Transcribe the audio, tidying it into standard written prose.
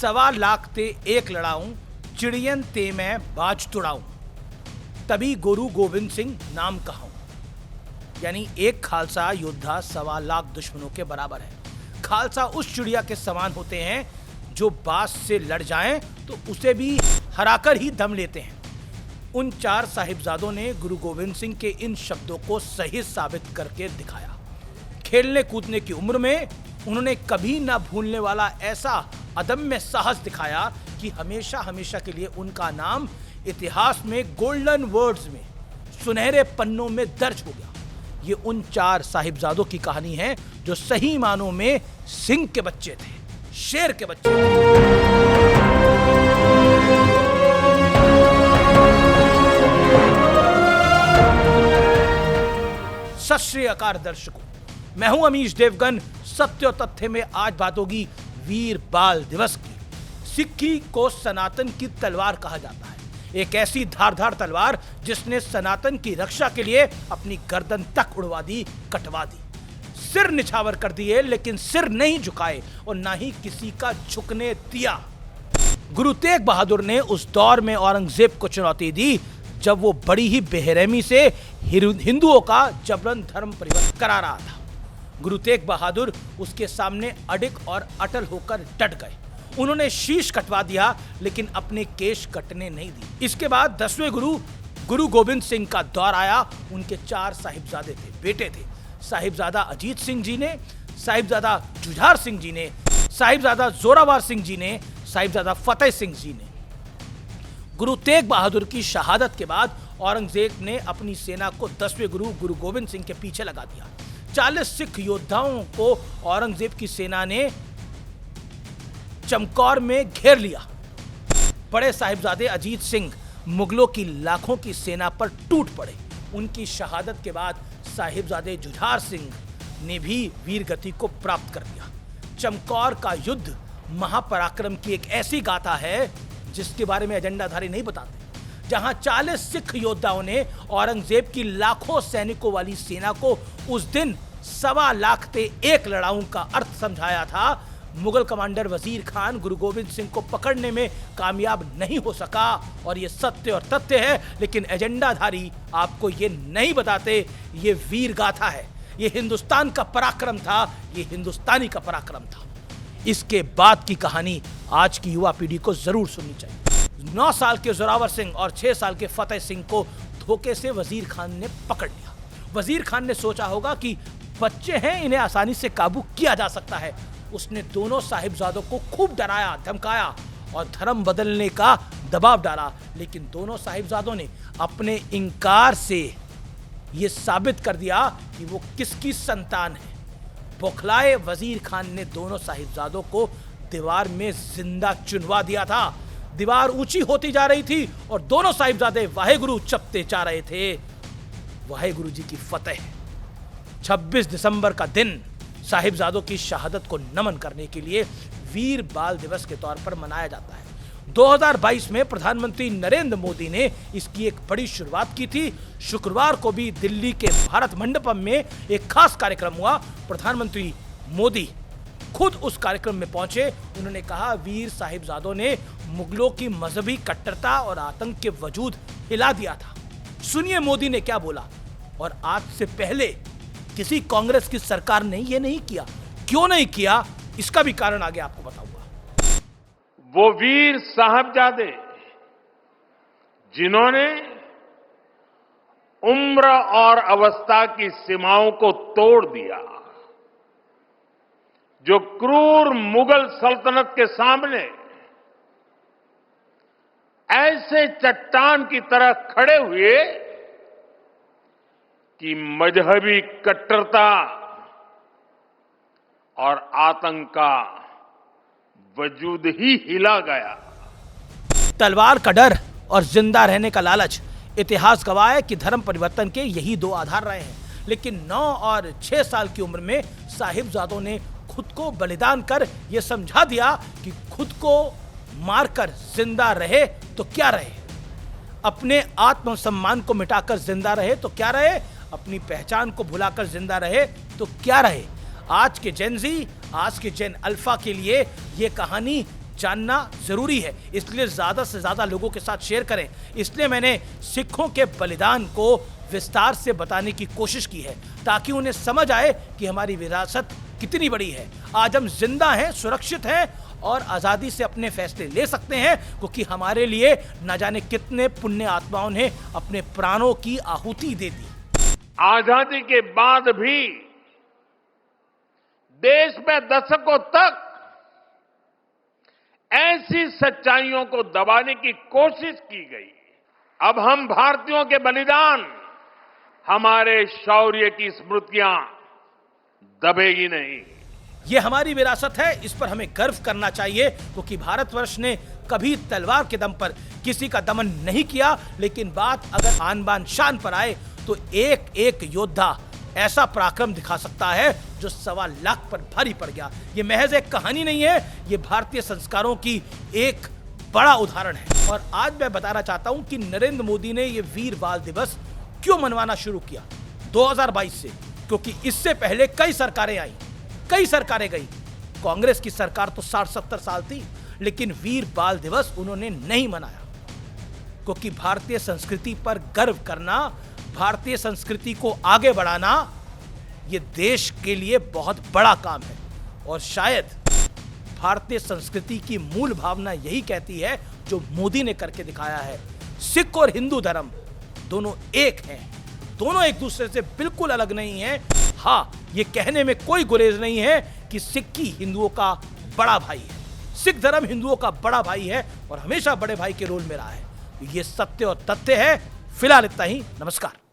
सवा लाख ते एक लड़ाऊं, चिड़ियन ते मैं बाज तुड़ाऊं, तभी गुरु गोविंद सिंह नाम कहाऊं। यानी एक खालसा योद्धा सवा लाख दुश्मनों के बराबर है। खालसा उस चिड़िया के समान होते हैं जो बाज से लड़ जाएं तो उसे भी हराकर ही दम लेते हैं। उन चार साहिबजादों ने गुरु गोविंद सिंह के इन शब्दों को सही साबित करके दिखाया। खेलने कूदने की उम्र में उन्होंने कभी ना भूलने वाला ऐसा अदम्य साहस दिखाया कि हमेशा हमेशा के लिए उनका नाम इतिहास में गोल्डन वर्ड्स में, सुनहरे पन्नों में दर्ज हो गया। ये उन चार साहिबजादों की कहानी है जो सही मानों में सिंह के बच्चे थे, शेर के बच्चे थे। सत श्री अकाल दर्शकों, मैं हूं अमीश देवगन। सत्य और तथ्य में आज बात होगी वीर बाल दिवस की। सिक्की को सनातन की तलवार कहा जाता है, एक ऐसी धारदार तलवार जिसने सनातन की रक्षा के लिए अपनी गर्दन तक उड़वा दी, कटवा दी, सिर निछावर कर दिए, लेकिन सिर नहीं झुकाए और ना ही किसी का झुकने दिया। गुरु तेग बहादुर ने उस दौर में औरंगजेब को चुनौती दी जब वो बड़ी ही बेरहमी से हिंदुओं का जबरन धर्म परिवर्तन करा रहा था। गुरु तेग बहादुर उसके सामने अडिग और अटल होकर डट गए। उन्होंने शीश कटवा दिया लेकिन अपने केश कटने नहीं दी। इसके बाद 10वें गुरु गोविंद सिंह का दौर आया। उनके चार साहिबजादे थे, बेटे थे। साहिबजादा अजीत सिंह जी ने, साहिबजादा जुझार सिंह जी ने, साहिबजादा जोरावर सिंह जी ने, साहिबजादा फतेह सिंह जी ने। गुरु तेग बहादुर की शहादत के बाद औरंगजेब ने अपनी सेना को 10वें गुरु गोविंद सिंह के पीछे लगा दिया। 40 सिख योद्धाओं को औरंगजेब की सेना ने चमकौर में घेर लिया। बड़े साहिबजादे अजीत सिंह मुगलों की लाखों की सेना पर टूट पड़े। उनकी शहादत के बाद साहिबजादे जुझार सिंह ने भी वीरगति को प्राप्त कर दिया। चमकौर का युद्ध महापराक्रम की एक ऐसी गाथा है जिसके बारे में एजेंडाधारी नहीं बताते। जहां 40 सिख योद्धाओं ने औरंगजेब की लाखों सैनिकों वाली सेना को उस दिन सवा लाख ते एक लड़ाऊं का अर्थ समझाया था। मुगल कमांडर वजीर खान गुरु गोविंद सिंह को पकड़ने में कामयाब नहीं हो सका और ये सत्य और तथ्य है, लेकिन एजेंडाधारी आपको ये नहीं बताते। ये वीर गाथा है, ये हिंदुस्तान का पराक्रम था, ये हिंदुस्तानी का पराक्रम था। इसके बाद की कहानी आज की युवा पीढ़ी को जरूर सुननी चाहिए। 9 साल के जोरावर सिंह और 6 साल के फतेह सिंह को धोखे से वजीर खान ने पकड़ लिया। वजीर खान ने सोचा होगा कि बच्चे हैं, इन्हें आसानी से काबू किया जा सकता है। उसने दोनों साहिबजादों को खूब डराया, धमकाया और धर्म बदलने का दबाव डाला, लेकिन दोनों साहिबजादों ने अपने इंकार से यह साबित कर दिया कि वो किसकी संतान है। बौखलाए वजीर खान ने दोनों साहिबजादों को दीवार में जिंदा चुनवा दिया था। दीवार ऊंची होती जा रही थी और दोनों साहिबजादे वाहेगुरु जपते जा रहे थे। वाहेगुरु जी की फतेह। 26 दिसंबर का दिन साहिबजादों की शहादत को नमन करने के लिए वीर बाल दिवस के तौर पर मनाया जाता है। 2022 में प्रधानमंत्री नरेंद्र मोदी ने इसकी एक बड़ी शुरुआत की थी। शुक्रवार को भी दिल्ली के भारत मंडपम में एक खास कार्यक्रम हुआ। प्रधानमंत्री मोदी खुद उस कार्यक्रम में पहुंचे। उन्होंने कहा, वीर साहिबजादों ने मुगलों की मजहबी कट्टरता और आतंक के वजूद हिला दिया था। सुनिए मोदी ने क्या बोला। और आज से पहले किसी कांग्रेस की सरकार ने यह नहीं किया। क्यों नहीं किया, इसका भी कारण आगे आपको बताऊंगा। वो वीर साहबजादे जिन्होंने उम्र और अवस्था की सीमाओं को तोड़ दिया, जो क्रूर मुगल सल्तनत के सामने ऐसे चट्टान की तरह खड़े हुए कि मजहबी कट्टरता और आतंक का वजूद ही हिला गया। तलवार का डर और जिंदा रहने का लालच। इतिहास गवाह है कि धर्म परिवर्तन के यही दो आधार रहे हैं, लेकिन 9 और 6 साल की उम्र में साहिबजादों ने खुद को बलिदान कर यह समझा दिया कि खुद को मारकर जिंदा रहे तो क्या रहे, अपने आत्मसम्मान को मिटाकर जिंदा रहे तो क्या रहे, अपनी पहचान को भुलाकर जिंदा रहे तो क्या रहे। आज के जेन जी, आज के जेन अल्फा के लिए यह कहानी जानना जरूरी है, इसलिए ज्यादा से ज्यादा लोगों के साथ शेयर करें। इसलिए मैंने सिखों के बलिदान को विस्तार से बताने की कोशिश की है ताकि उन्हें समझ आए कि हमारी विरासत कितनी बड़ी है। आज हम जिंदा हैं, सुरक्षित हैं और आजादी से अपने फैसले ले सकते हैं, क्योंकि हमारे लिए न जाने कितने पुण्य आत्माओं ने अपने प्राणों की आहुति दे दी। आजादी के बाद भी देश में दशकों तक ऐसी सच्चाइयों को दबाने की कोशिश की गई। अब हम भारतीयों के बलिदान, हमारे शौर्य की स्मृतियां दबेगी नहीं। ये हमारी विरासत है, इस पर हमें गर्व करना चाहिए, क्योंकि भारतवर्ष ने कभी तलवार के दम पर किसी का दमन नहीं किया। लेकिन बात अगर आन बान शान पर आए तो एक एक योद्धा ऐसा पराक्रम दिखा सकता है जो 1.25 लाख पर भारी पड़ गया। ये महज एक कहानी नहीं है, ये भारतीय संस्कारों की एक बड़ा उदाहरण है। और आज मैं बताना चाहता हूं कि नरेंद्र मोदी ने ये वीर बाल दिवस क्यों मनवाना शुरू किया 2022 से, क्योंकि इससे पहले कई सरकारें आई, कई सरकारें गई। कांग्रेस की सरकार तो 60-70 साल थी, लेकिन वीर बाल दिवस उन्होंने नहीं मनाया, क्योंकि भारतीय संस्कृति पर गर्व करना, भारतीय संस्कृति को आगे बढ़ाना, ये देश के लिए बहुत बड़ा काम है। और शायद भारतीय संस्कृति की मूल भावना यही कहती है जो मोदी ने करके दिखाया है। सिख और हिंदू धर्म दोनों एक हैं, दोनों एक दूसरे से बिल्कुल अलग नहीं हैं। हाँ, ये कहने में कोई गुरेज नहीं है कि सिक्की हिंदुओं का बड़ा भाई है, सिख धर्म हिंदुओं का बड़ा भाई है और हमेशा बड़े भाई के रोल में रहा है। ये सत्य और तथ्य है। फिलहाल इतना ही, नमस्कार।